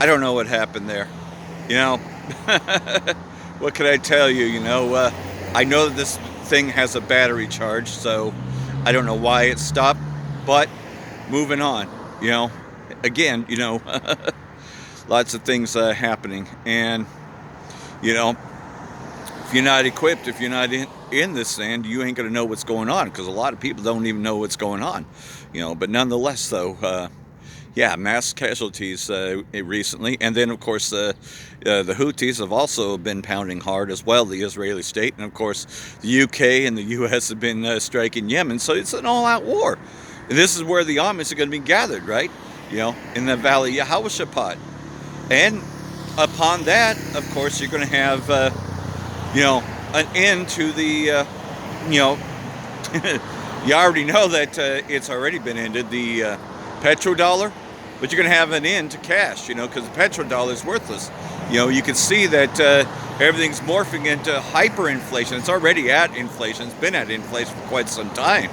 I don't know what happened there. You know, what can I tell you? I know that this thing has a battery charge, so I don't know why it stopped. But moving on, again, lots of things happening, and you know, if you're not equipped, if you're not in this thing, you ain't gonna know what's going on, because a lot of people don't even know what's going on. But nonetheless, though. Yeah, mass casualties recently, and then of course the Houthis have also been pounding hard as well, the Israeli state, and of course the UK and the US have been striking Yemen. So it's an all-out war. And this is where the armies are going to be gathered, right? In the Valley of Yehoshaphat, and upon that, of course, you're going to have an end to the you already know that it's already been ended, the petrodollar. But you're going to have an end to cash, because the petrodollar is worthless. You can see that everything's morphing into hyperinflation. It's already at inflation. It's been at inflation for quite some time.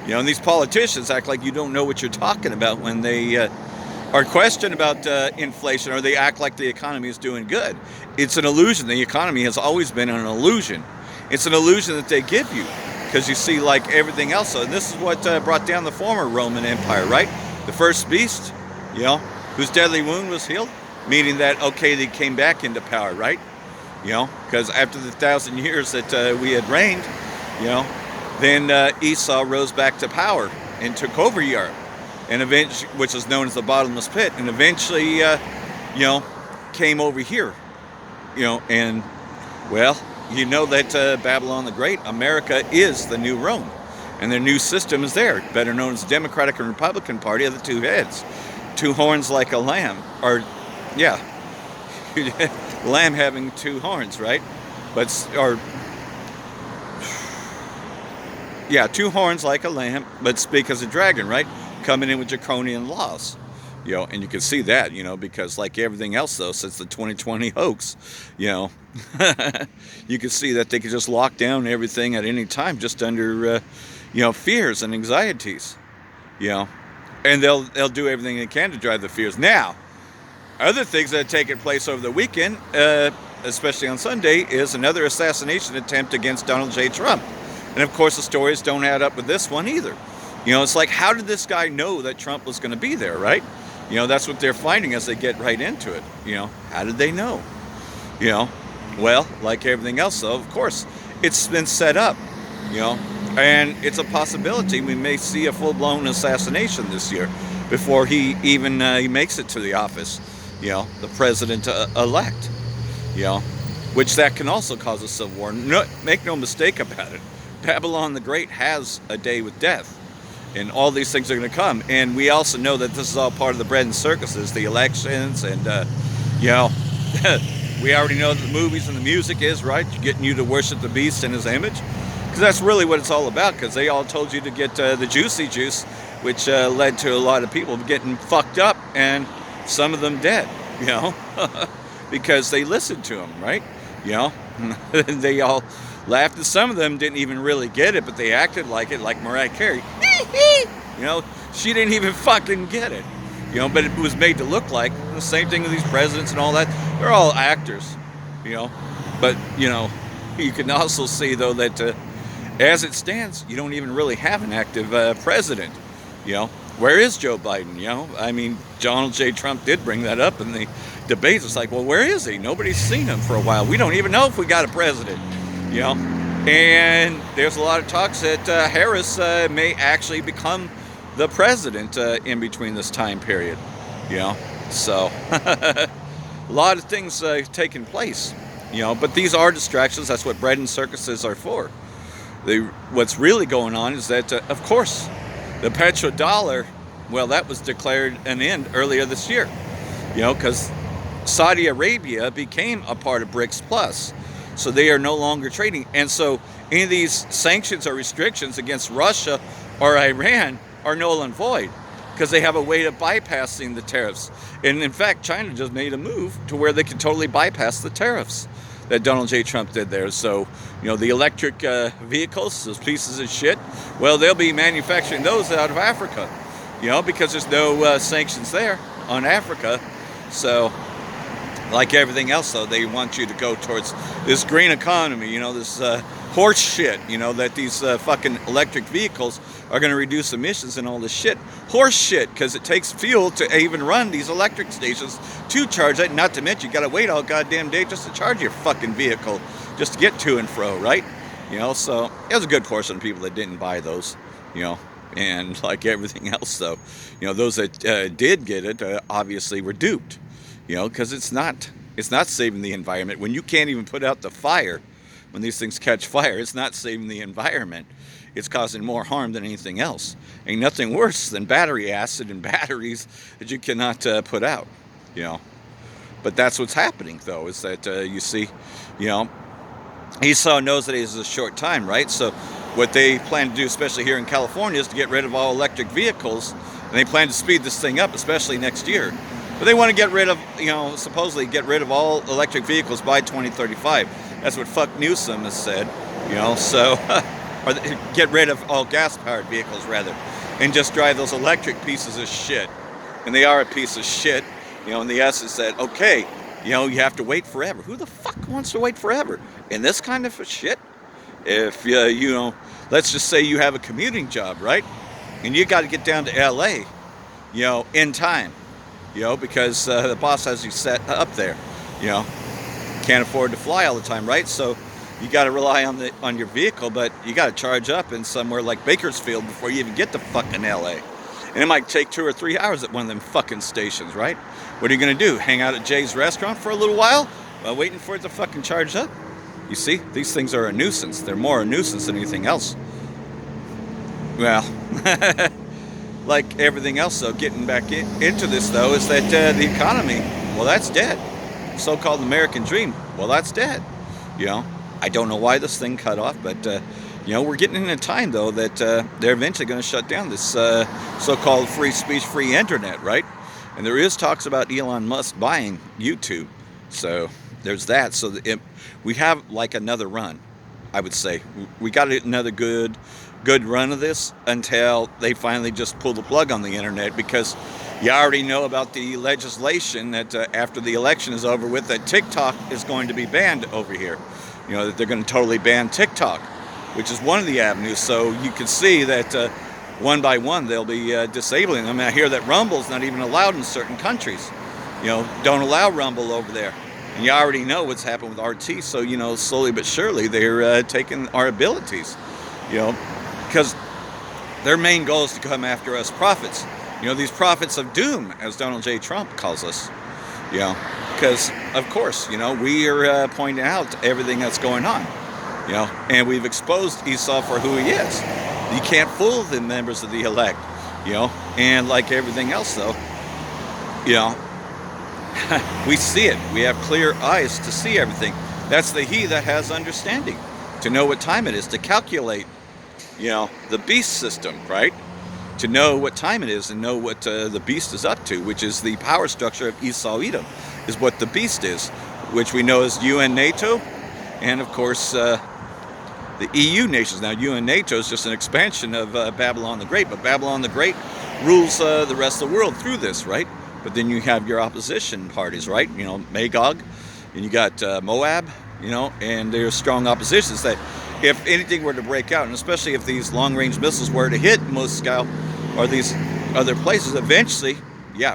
And these politicians act like you don't know what you're talking about when they are questioned about inflation, or they act like the economy is doing good. It's an illusion. The economy has always been an illusion. It's an illusion that they give you, because you see, like everything else. So this is what brought down the former Roman Empire, right? The first beast, whose deadly wound was healed, meaning that, okay, they came back into power, right? Because after the 1,000 years that we had reigned, then Esau rose back to power and took over Europe, and eventually, which is known as the bottomless pit, and eventually, came over here, and, well, that Babylon the Great, America is the new Rome. And their new system is there, better known as the Democratic and Republican Party of the two heads. Two horns like a lamb. Or, yeah. Lamb having two horns, right? Two horns like a lamb, but speak as a dragon, right? Coming in with draconian laws. And you can see that, because like everything else, though, since the 2020 hoax, you can see that they could just lock down everything at any time just under, fears and anxieties, and they'll do everything they can to drive the fears. Now, other things that have taken place over the weekend, especially on Sunday, is another assassination attempt against Donald J. Trump. And of course, the stories don't add up with this one either. It's like, how did this guy know that Trump was going to be there, right? That's what they're finding as they get right into it. How did they know? Well, like everything else, though, of course, it's been set up, and it's a possibility we may see a full-blown assassination this year before he even he makes it to the office, the president-elect, which that can also cause a civil war. No, make no mistake about it. Babylon the Great has a day with death. And all these things are going to come. And we also know that this is all part of the bread and circuses, the elections, and, we already know that the movies and the music is, right? Getting you to worship the beast in his image. Because that's really what it's all about, because they all told you to get the juicy juice, which led to a lot of people getting fucked up, and some of them dead, because they listened to him, right? They all laughed, and some of them didn't even really get it, but they acted like it, like Mariah Carey. She didn't even fucking get it, but it was made to look like. The same thing with these presidents and all that. They're all actors, but you can also see, though, that as it stands, you don't even really have an active president. Where is Joe Biden? I mean, Donald J. Trump did bring that up in the debates. It's like, well, where is he? Nobody's seen him for a while. We don't even know if we got a president. And there's a lot of talks that Harris may actually become the president in between this time period. So a lot of things taking place. But these are distractions. That's what bread and circuses are for. What's really going on is that, of course, the petrodollar, well, that was declared an end earlier this year. Because Saudi Arabia became a part of BRICS Plus. So they are no longer trading. And so any of these sanctions or restrictions against Russia or Iran are null and void, because they have a way of bypassing the tariffs. And in fact, China just made a move to where they can totally bypass the tariffs that Donald J. Trump did there. So, the electric vehicles, those pieces of shit, well, they'll be manufacturing those out of Africa, because there's no sanctions there on Africa. So, like everything else, though, they want you to go towards this green economy, this horse shit, that these fucking electric vehicles are going to reduce emissions and all this shit. Horse shit, because it takes fuel to even run these electric stations to charge it. Not to mention, you got to wait all goddamn day just to charge your fucking vehicle, just to get to and fro, right? So there's a good portion of people that didn't buy those, and like everything else, though, those that did get it obviously were duped. Because it's not saving the environment. When you can't even put out the fire, when these things catch fire, it's not saving the environment. It's causing more harm than anything else. Ain't nothing worse than battery acid and batteries that you cannot put out, But that's what's happening, though, is that you see, Esau knows that it is a short time, right? So what they plan to do, especially here in California, is to get rid of all electric vehicles. And they plan to speed this thing up, especially next year. But they want to get rid of, supposedly get rid of all electric vehicles by 2035. That's what fuck Newsom has said, so, or get rid of all gas-powered vehicles, rather, and just drive those electric pieces of shit. And they are a piece of shit, and the essence that, okay, you have to wait forever. Who the fuck wants to wait forever in this kind of shit? If, let's just say you have a commuting job, right? And you got to get down to LA, in time. Because the boss has you set up there, can't afford to fly all the time, right? So you got to rely on your vehicle, but you got to charge up in somewhere like Bakersfield before you even get to fucking LA. And it might take 2 or 3 hours at one of them fucking stations, right? What are you going to do? Hang out at Jay's restaurant for a little while while waiting for it to fucking charge up? You see, these things are a nuisance. They're more a nuisance than anything else. Well, like everything else, though, getting back into this, though, is that the economy, well, that's dead. So-called American dream, well, that's dead. I don't know why this thing cut off, but, we're getting in a time, though, that they're eventually going to shut down this so-called free speech, free internet, right? And there is talks about Elon Musk buying YouTube. So there's that. So we have like another run, I would say. We got another good run of this until they finally just pull the plug on the internet, because you already know about the legislation that after the election is over with, that TikTok is going to be banned over here. That they're going to totally ban TikTok, which is one of the avenues. So you can see that one by one they'll be disabling them. I hear that Rumble's not even allowed in certain countries. Don't allow Rumble over there. And you already know what's happened with RT. So, slowly but surely they're taking our abilities, because their main goal is to come after us prophets. These prophets of doom, as Donald J. Trump calls us. Because, of course, we are pointing out everything that's going on. And we've exposed Esau for who he is. You can't fool the members of the elect. And like everything else, though, we see it. We have clear eyes to see everything. That's the he that has understanding, to know what time it is, to calculate, the beast system, right? To know what time it is and know what the beast is up to, which is the power structure of Esau Edom, is what the beast is, which we know as UN, NATO, and of course the EU nations. Now, UN, NATO is just an expansion of Babylon the Great, but Babylon the Great rules the rest of the world through this, right? But then you have your opposition parties, right? Magog, and you got Moab, and there's strong oppositions that if anything were to break out, and especially if these long-range missiles were to hit Moscow or these other places, eventually,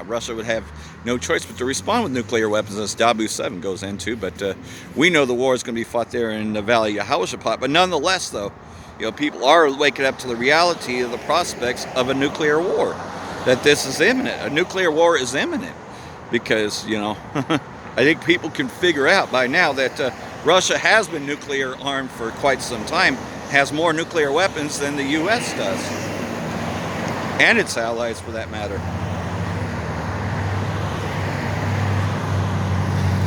Russia would have no choice but to respond with nuclear weapons, as Dabu 7 goes into. But we know the war is going to be fought there in the Valley of Yehoshaphat. But nonetheless, though, people are waking up to the reality of the prospects of a nuclear war, that this is imminent. A nuclear war is imminent because, I think people can figure out by now that Russia has been nuclear armed for quite some time, has more nuclear weapons than the U.S. does, and its allies for that matter.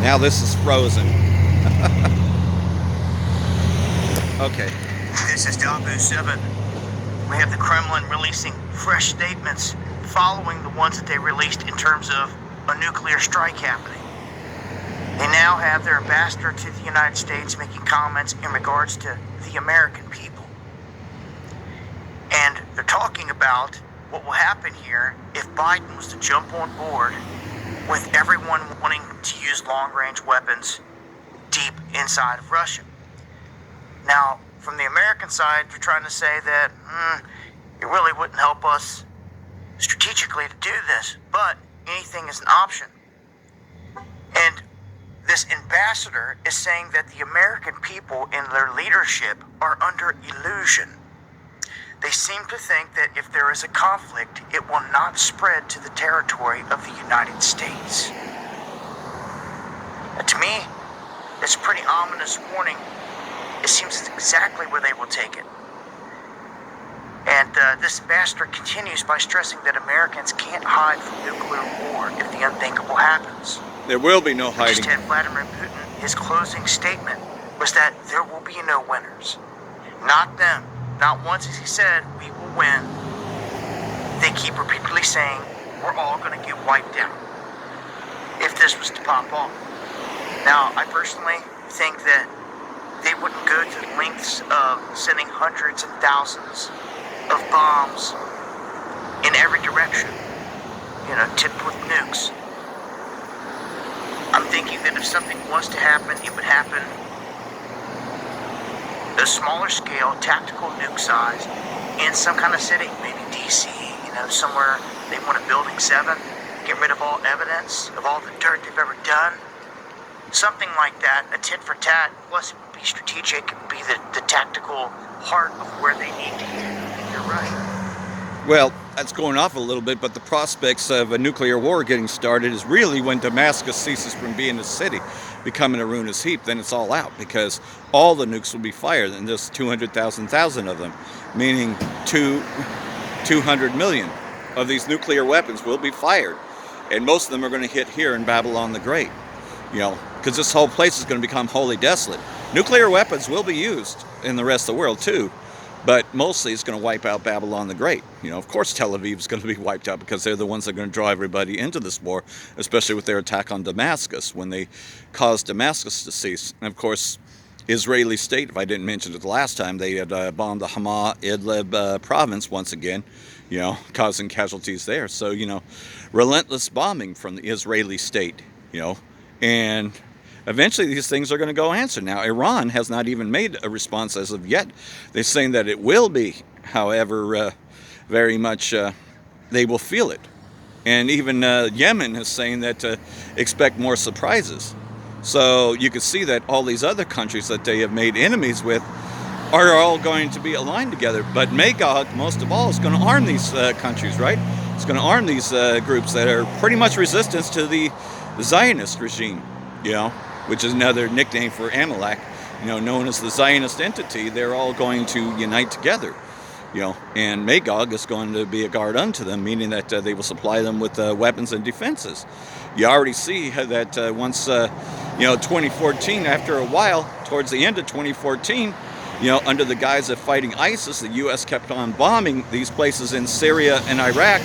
Now this is frozen. Okay. This is Dabu 7. We have the Kremlin releasing fresh statements following the ones that they released in terms of a nuclear strike happening. They now have their ambassador to the United States making comments in regards to the American people. And they're talking about what will happen here if Biden was to jump on board with everyone wanting to use long-range weapons deep inside of Russia. Now, from the American side, you're trying to say that it really wouldn't help us strategically to do this, but anything is an option. And this ambassador is saying that the American people and their leadership are under illusion. They seem to think that if there is a conflict, it will not spread to the territory of the United States. To me, it's a pretty ominous warning. It seems it's exactly where they will take it. And this ambassador continues by stressing that Americans can't hide from nuclear war if the unthinkable happens. There will be no hiding. Just had Vladimir Putin, his closing statement was that there will be no winners. Not them. Not once has he said, we will win. They keep repeatedly saying, we're all going to get wiped out if this was to pop off. Now, I personally think that they wouldn't go to the lengths of sending hundreds and thousands of bombs in every direction, tipped with nukes. I'm thinking that if something was to happen, it would happen at a smaller scale, tactical nuke size, in some kind of city, maybe DC, somewhere they want a building 7, get rid of all evidence of all the dirt they've ever done. Something like that, a tit for tat, plus it would be strategic, it would be the tactical heart of where they need to hit. I think you're right. Well, that's going off a little bit, but the prospects of a nuclear war getting started is really when Damascus ceases from being a city, becoming a ruinous heap. Then it's all out, because all the nukes will be fired, and there's 200,000 of them, meaning 200 million of these nuclear weapons will be fired, and most of them are going to hit here in Babylon the Great, because this whole place is going to become wholly desolate. Nuclear weapons will be used in the rest of the world too, but mostly it's going to wipe out Babylon the Great. Of course Tel Aviv is going to be wiped out, because they're the ones that are going to draw everybody into this war, especially with their attack on Damascus, when they caused Damascus to cease. And of course, Israeli state, if I didn't mention it the last time, they had bombed the Hama Idlib province once again, causing casualties there. So, relentless bombing from the Israeli state, and eventually these things are going to go answered. Now, Iran has not even made a response as of yet. They're saying that it will be, however, very much they will feel it. And even Yemen is saying that expect more surprises. So you can see that all these other countries that they have made enemies with are all going to be aligned together. But Magog, most of all, is going to arm these countries, right? It's going to arm these groups that are pretty much resistance to the Zionist regime, which is another nickname for Amalek, known as the Zionist entity. They're all going to unite together, and Magog is going to be a guard unto them, meaning that they will supply them with weapons and defenses. You already see that once, 2014, after a while, towards the end of 2014, under the guise of fighting ISIS, the U.S. kept on bombing these places in Syria and Iraq,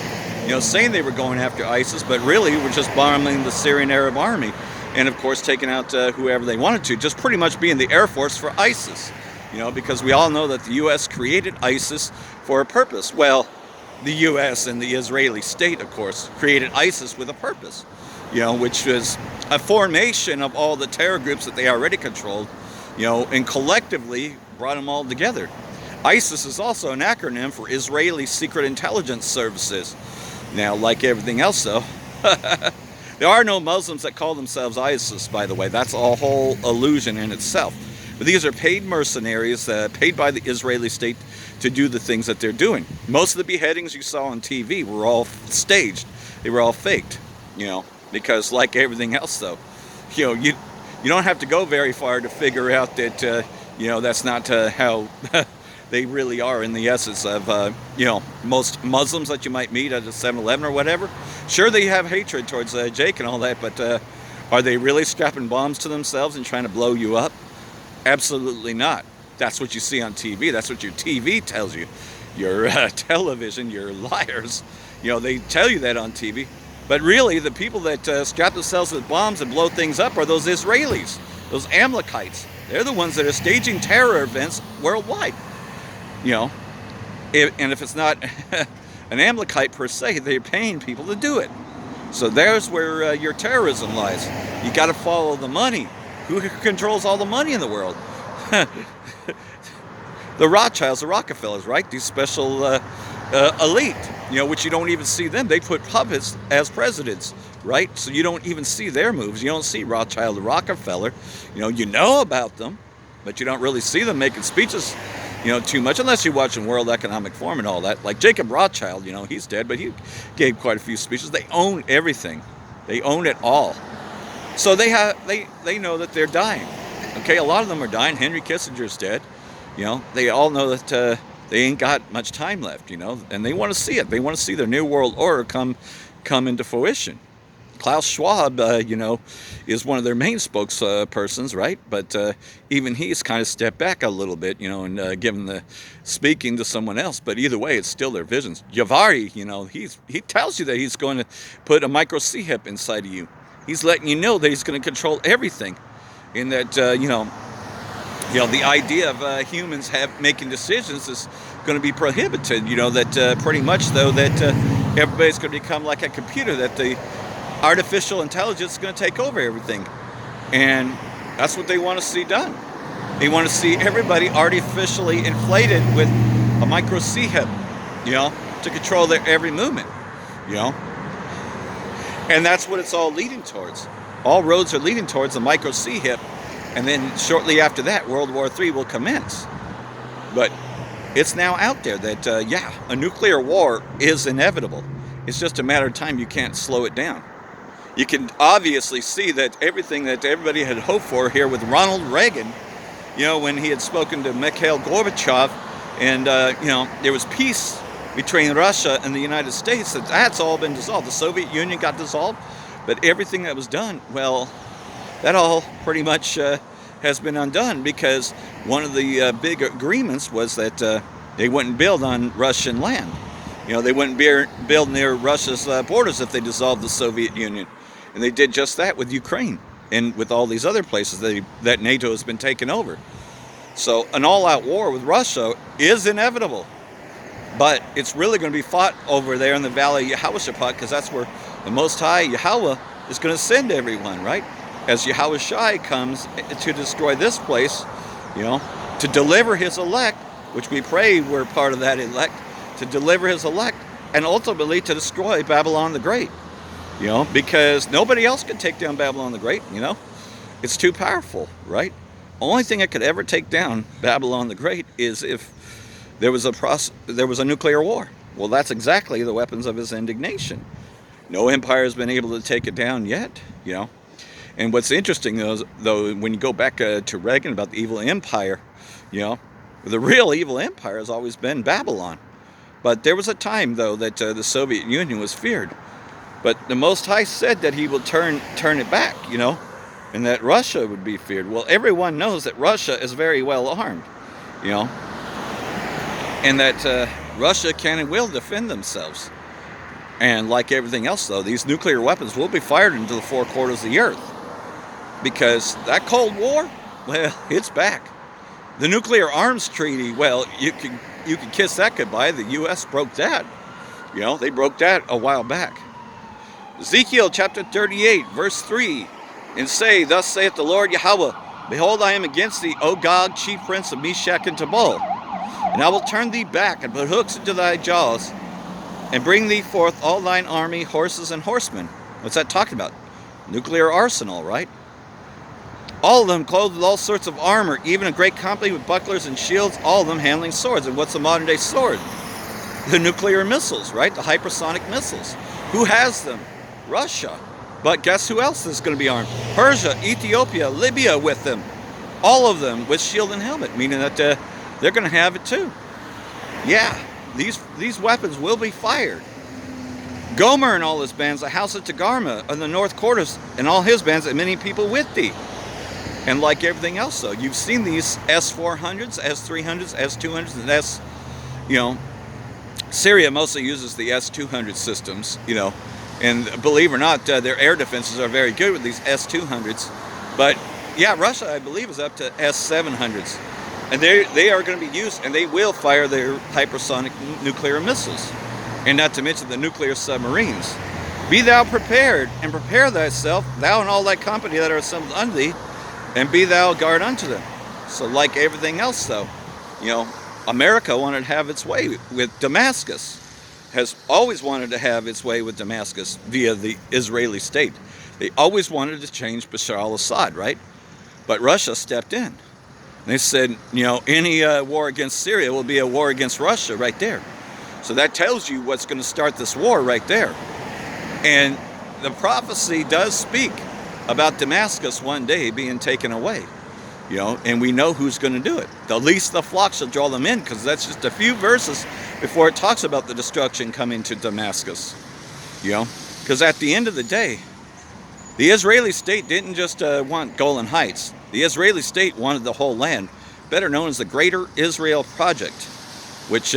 saying they were going after ISIS, but really were just bombing the Syrian Arab army. And of course taking out whoever they wanted to, just pretty much being the Air Force for ISIS, because we all know that the U.S. created ISIS for a purpose. Well, the U.S. and the Israeli state, of course, created ISIS with a purpose, which was a formation of all the terror groups that they already controlled, and collectively brought them all together. ISIS is also an acronym for Israeli Secret Intelligence Services. Now, like everything else, though, there are no Muslims that call themselves ISIS, by the way. That's a whole illusion in itself. But these are paid mercenaries, paid by the Israeli state to do the things that they're doing. Most of the beheadings you saw on TV were all staged. They were all faked, because like everything else, though, you don't have to go very far to figure out that, that's not how they really are in the essence of, most Muslims that you might meet at a 7-Eleven or whatever. Sure, they have hatred towards Jake and all that, but are they really strapping bombs to themselves and trying to blow you up? Absolutely not. That's what you see on TV. That's what your TV tells you. Your television, your liars, they tell you that on TV. But really, the people that strap themselves with bombs and blow things up are those Israelis, those Amalekites. They're the ones that are staging terror events worldwide. And if it's not an Amalekite per se, they're paying people to do it. So there's where your terrorism lies. You got to follow the money. Who controls all the money in the world? The Rothschilds, the Rockefellers, right? These special elite, which you don't even see them. They put puppets as presidents, right? So you don't even see their moves. You don't see Rothschild or Rockefeller. You know about them, but you don't really see them making speeches, too much, unless you're watching World Economic Forum and all that. Like Jacob Rothschild, he's dead, but he gave quite a few speeches. They own everything. They own it all. So they know that they're dying. Okay, a lot of them are dying. Henry Kissinger's dead. They all know that they ain't got much time left, and they want to see it. They want to see their new world order come into fruition. Klaus Schwab, is one of their main spokespersons, right? But even he's kind of stepped back a little bit, and given the speaking to someone else. But either way, it's still their visions. Javari, he tells you that he's going to put a micro C-hip inside of you. He's letting you know that he's going to control everything, in that the idea of humans making decisions is going to be prohibited. That pretty much though that everybody's going to become like a computer. That the artificial intelligence is going to take over everything, and that's what they want to see done. They want to see everybody artificially inflated with a micro C-hip, to control their every movement, and that's what it's all leading towards. All roads are leading towards a micro C-hip, and then shortly after that, World War III will commence. But it's now out there that a nuclear war is inevitable. It's just a matter of time. You can't slow it down. You can obviously see that everything that everybody had hoped for here with Ronald Reagan, when he had spoken to Mikhail Gorbachev, and there was peace between Russia and the United States, that's all been dissolved. The Soviet Union got dissolved, but everything that was done, well, that all pretty much has been undone, because one of the big agreements was that they wouldn't build on Russian land. They wouldn't build near Russia's borders if they dissolved the Soviet Union. And they did just that with Ukraine and with all these other places that NATO has been taking over. So an all-out war with Russia is inevitable. But it's really going to be fought over there in the Valley of Yehoshaphat, because that's where the Most High, Yahweh, is going to send everyone, right? As Yahweh Shai comes to destroy this place, to deliver his elect, which we pray we're part of that elect, to deliver his elect, and ultimately to destroy Babylon the Great, because nobody else can take down Babylon the Great, It's too powerful, right? Only thing that could ever take down Babylon the Great is if there was a nuclear war. Well, that's exactly the weapons of his indignation. No empire has been able to take it down yet, And what's interesting, though, when you go back to Reagan about the evil empire, the real evil empire has always been Babylon. But there was a time, though, that the Soviet Union was feared. But the Most High said that he will turn it back, and that Russia would be feared. Well, everyone knows that Russia is very well armed, and that Russia can and will defend themselves. And like everything else, though, these nuclear weapons will be fired into the four corners of the earth. Because that Cold War, well, it's back. The nuclear arms treaty, well, you can kiss that goodbye. The U.S. broke that. They broke that a while back. Ezekiel chapter 38, verse 3. And say, thus saith the Lord Yahweh, behold, I am against thee, O Gog, chief prince of Meshach and Tubal. And I will turn thee back, and put hooks into thy jaws, and bring thee forth all thine army, horses and horsemen. What's that talking about? Nuclear arsenal, right? All of them clothed with all sorts of armor, even a great company with bucklers and shields, all of them handling swords. And what's a modern day sword? The nuclear missiles, right? The hypersonic missiles. Who has them? Russia. But guess who else is going to be armed? Persia, Ethiopia, Libya with them. All of them with shield and helmet, meaning that they're going to have it too. Yeah, these weapons will be fired. Gomer and all his bands, the house of Togarmah in the north quarters, and all his bands, and many people with thee. And like everything else, though, you've seen these S-400s, S-300s, S-200s, and Syria mostly uses the S-200 systems, and believe it or not, their air defenses are very good with these S-200s. But yeah, Russia, I believe, is up to S-700s. And they are going to be used, and they will fire their hypersonic nuclear missiles. And not to mention the nuclear submarines. Be thou prepared, and prepare thyself, thou and all thy company that are assembled unto thee, and be thou guard unto them. So like everything else though, America wanted to have its way with Damascus, has always wanted to have its way with Damascus via the Israeli state. They always wanted to change Bashar al-Assad, right? But Russia stepped in. They said, any war against Syria will be a war against Russia right there. So that tells you what's going to start this war right there. And the prophecy does speak about Damascus one day being taken away, and we know who's going to do it. The least the flock shall draw them in, because that's just a few verses before it talks about the destruction coming to Damascus, because at the end of the day, the Israeli state didn't just want Golan Heights. The Israeli state wanted the whole land, better known as the Greater Israel Project, which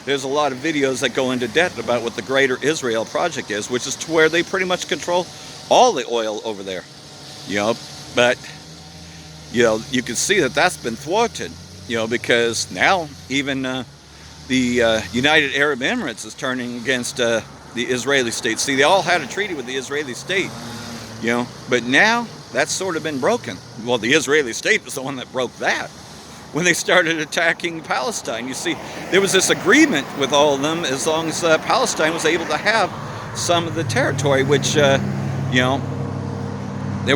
there's a lot of videos that go into depth about what the Greater Israel Project is, which is to where they pretty much control all the oil over there. But you can see that that's been thwarted, because now even the United Arab Emirates is turning against the Israeli state. See, they all had a treaty with the Israeli state, but now that's sort of been broken. Well, the Israeli state was the one that broke that when they started attacking Palestine. You see, there was this agreement with all of them as long as Palestine was able to have some of the territory, which, there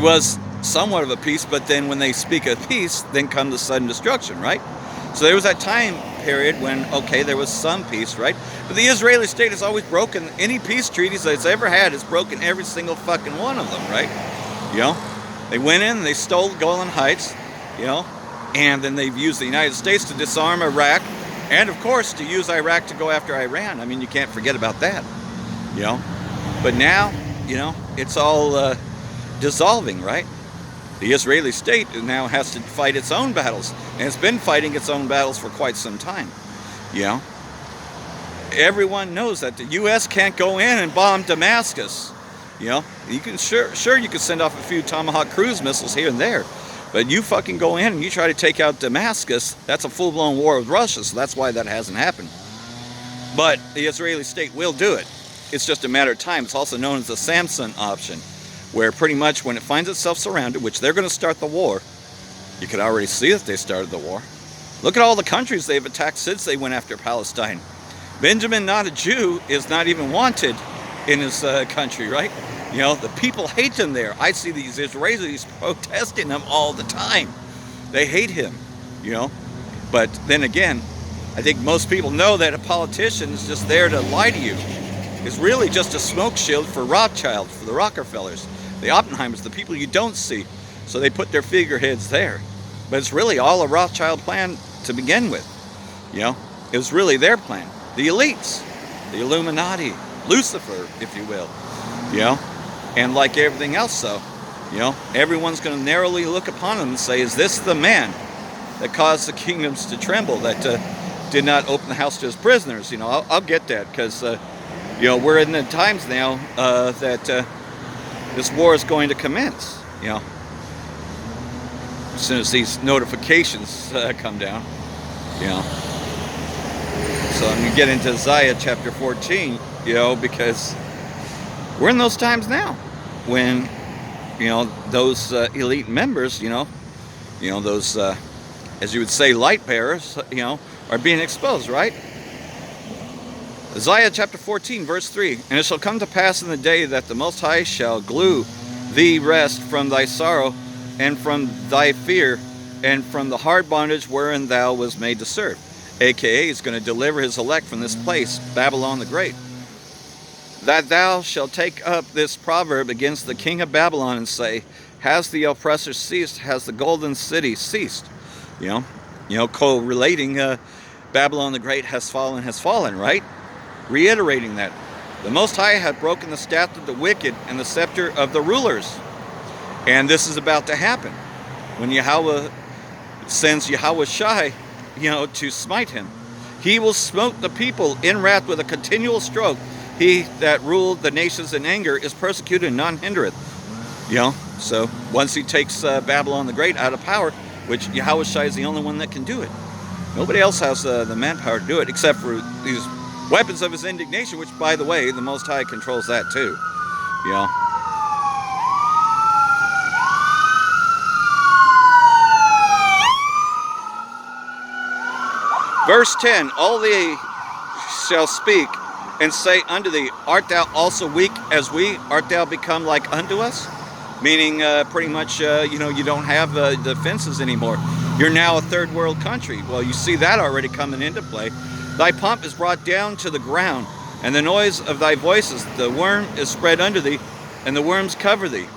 was somewhat of a peace, but then when they speak of peace, then comes the sudden destruction, right? So there was that time period when, okay, there was some peace, right? But the Israeli state has always broken any peace treaties that it's ever had. Has broken every single fucking one of them, right? They went in, they stole Golan Heights, and then they've used the United States to disarm Iraq, and of course to use Iraq to go after Iran. I mean, you can't forget about that, But now, it's all dissolving, right? The Israeli state now has to fight its own battles, and it's been fighting its own battles for quite some time, Everyone knows that the U.S. can't go in and bomb Damascus, You can sure you can send off a few Tomahawk cruise missiles here and there, but you fucking go in and you try to take out Damascus, that's a full-blown war with Russia, so that's why that hasn't happened. But the Israeli state will do it. It's just a matter of time. It's also known as the Samson option, where pretty much when it finds itself surrounded, which they're going to start the war, you could already see that they started the war. Look at all the countries they've attacked since they went after Palestine. Benjamin, not a Jew, is not even wanted in his country, right? The people hate him there. I see these Israelis protesting him all the time. They hate him, But then again, I think most people know that a politician is just there to lie to you. It's really just a smoke shield for Rothschild, for the Rockefellers, the Oppenheimers, the people you don't see. So they put their figureheads there. But it's really all a Rothschild plan to begin with. It was really their plan. The elites, the Illuminati, Lucifer, if you will, and like everything else though, everyone's going to narrowly look upon him and say, is this the man that caused the kingdoms to tremble, that did not open the house to his prisoners? I'll get that, because we're in the times now that this war is going to commence, as soon as these notifications come down, So I'm going to get into Isaiah chapter 14, because we're in those times now when, those elite members, those, as you would say, light bearers, are being exposed, right? Isaiah chapter 14, verse 3, And it shall come to pass in the day that the Most High shall glue thee rest from thy sorrow, and from thy fear, and from the hard bondage wherein thou was made to serve. AKA, he's going to deliver his elect from this place, Babylon the Great. That thou shalt take up this proverb against the king of Babylon and say, has the oppressor ceased? Has the golden city ceased? Co-relating Babylon the Great has fallen, right? Reiterating that. The Most High hath broken the staff of the wicked and the scepter of the rulers. And this is about to happen when Yahweh sends Yahweh Shai, to smite him. He will smote the people in wrath with a continual stroke. He that ruled the nations in anger is persecuted and none hindereth. So once he takes Babylon the Great out of power, which Yahweh Shai is the only one that can do it. Nobody else has the manpower to do it, except for these weapons of his indignation, which, by the way, the Most High controls that too. You know. Verse 10, all they shall speak and say unto thee, art thou also weak as we? Art thou become like unto us? Meaning pretty much, you know, you don't have the fences anymore. You're now a third world country. Well, you see that already coming into play. Thy pomp is brought down to the ground, and the noise of thy voices, the worm is spread under thee, and the worms cover thee.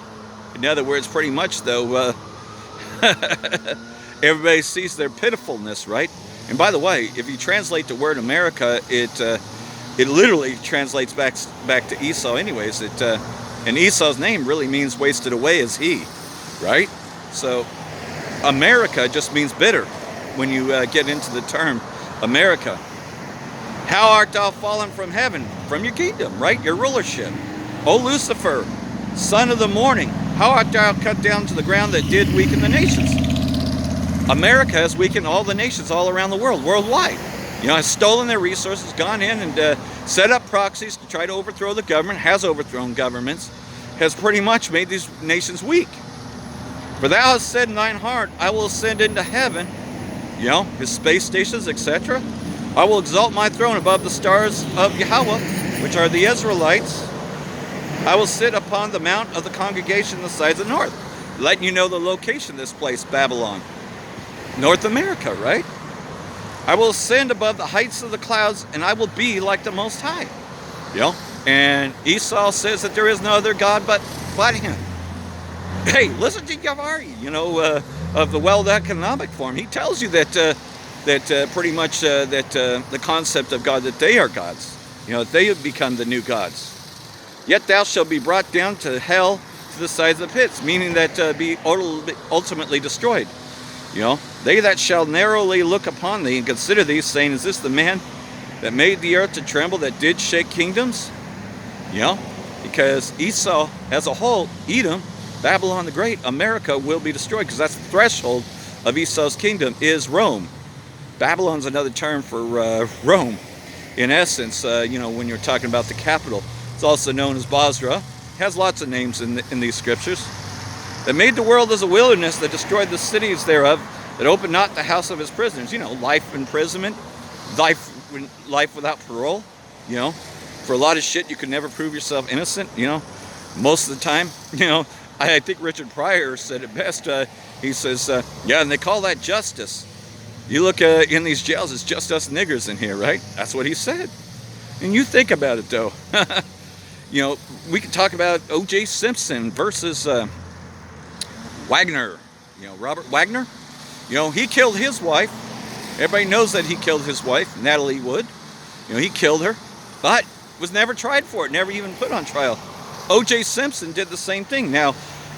In other words, pretty much though, everybody sees their pitifulness, right? And by the way, if you translate the word America, it literally translates back to Esau anyways. And Esau's name really means wasted away as he, right? So America just means bitter when you get into the term America. How art thou fallen from heaven, from your kingdom, right? Your rulership. O Lucifer, son of the morning, how art thou cut down to the ground that did weaken the nations? America has weakened all the nations all around the world, worldwide. You know, has stolen their resources, gone in and set up proxies to try to overthrow the government, has overthrown governments, has pretty much made these nations weak. For thou hast said in thine heart, I will ascend into heaven, you know, his space stations, etc. I will exalt my throne above the stars of Yahweh, which are the Israelites. I will sit upon the mount of the congregation on the sides of the north. Letting you know the location of this place, Babylon. North America, right? I will ascend above the heights of the clouds, and I will be like the Most High. You know? And Esau says that there is no other God but him. Hey, listen to Yavari, you know, of the World Economic Forum. He tells you that pretty much the concept of God, that they are gods. You know, they have become the new gods. Yet thou shalt be brought down to hell, to the sides of the pits, meaning that be ultimately destroyed. You know, they that shall narrowly look upon thee and consider thee, saying, is this the man that made the earth to tremble, that did shake kingdoms? You know, because Esau as a whole, Edom, Babylon the Great, America will be destroyed, because that's the threshold of Esau's kingdom is Rome. Babylon's another term for Rome. In essence, you know, when you're talking about the capital, it's also known as Basra. It has lots of names in these scriptures. That made the world as a wilderness, that destroyed the cities thereof, that opened not the house of his prisoners. You know, life imprisonment, life without parole, you know. For a lot of shit, you could never prove yourself innocent, you know. Most of the time, you know, I think Richard Pryor said it best. He says, yeah, and they call that justice. You look in these jails, it's just us niggers in here, right? That's what he said. And you think about it, though. You know, we could talk about O.J. Simpson versus Wagner. You know, Robert Wagner. You know, he killed his wife. Everybody knows that he killed his wife, Natalie Wood. You know, he killed her, but was never tried for it, never even put on trial. O.J. Simpson did the same thing. Now,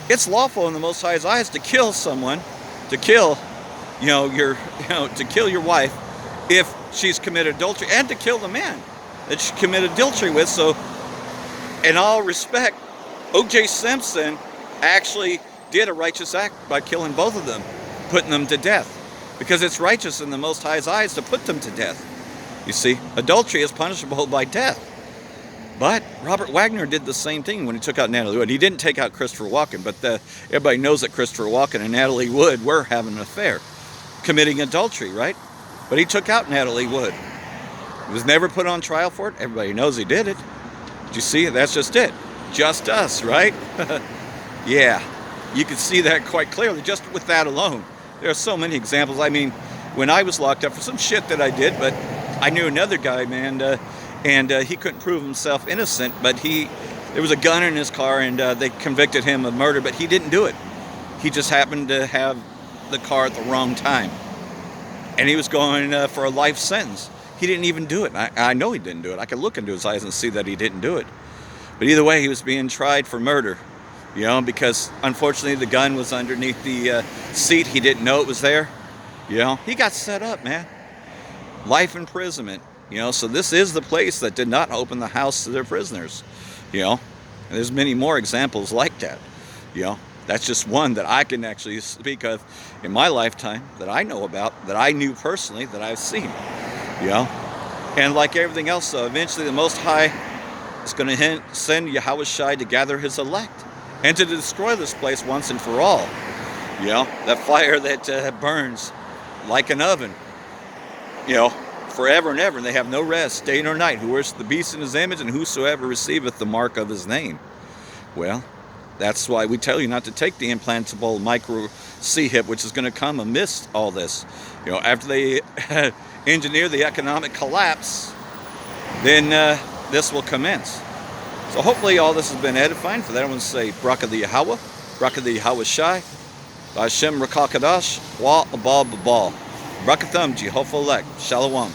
it's lawful in the Most High's eyes to kill someone, to kill, to kill your wife if she's committed adultery, and to kill the man that she committed adultery with. So, in all respect, O.J. Simpson actually did a righteous act by killing both of them, putting them to death, because it's righteous in the Most High's eyes to put them to death. You see, adultery is punishable by death. But Robert Wagner did the same thing when he took out Natalie Wood. He didn't take out Christopher Walken, but everybody knows that Christopher Walken and Natalie Wood were having an affair, committing adultery, right? But he took out Natalie Wood. He was never put on trial for it. Everybody knows he did it. Did you see? That's just it. Just us, right? Yeah, you can see that quite clearly just with that alone. There are so many examples. I mean, when I was locked up for some shit that I did, but I knew another guy, man, and he couldn't prove himself innocent, but there was a gun in his car, and they convicted him of murder, but he didn't do it. He just happened to have the car at the wrong time, and he was going for a life sentence. He didn't even do it. I know he didn't do it. I could look into his eyes and see that he didn't do it. But either way, he was being tried for murder, you know, because unfortunately the gun was underneath the seat. He didn't know it was there. You know, he got set up, man. Life imprisonment. You know, so this is the place that did not open the house to their prisoners. You know, and there's many more examples like that. You know, that's just one that I can actually speak of in my lifetime that I know about, that I knew personally, that I've seen. You know, And like everything else, though, eventually the Most High is going to send Yahweh Shai to gather his elect and to destroy this place once and for all. You know, that fire that burns like an oven, you know, forever and ever, and they have no rest, day nor night, who worships the beast in his image, and whosoever receiveth the mark of his name. Well, that's why we tell you not to take the implantable micro C-hip, which is going to come amidst all this. You know, after they engineer the economic collapse, then this will commence. So hopefully all this has been edifying. For that I want to say, Braka the Yahweh, Braka the Yahweh Shai, Hashem Rakakadash, Wa Abal Babal. Brakathum, Jehovah elect, Shalom.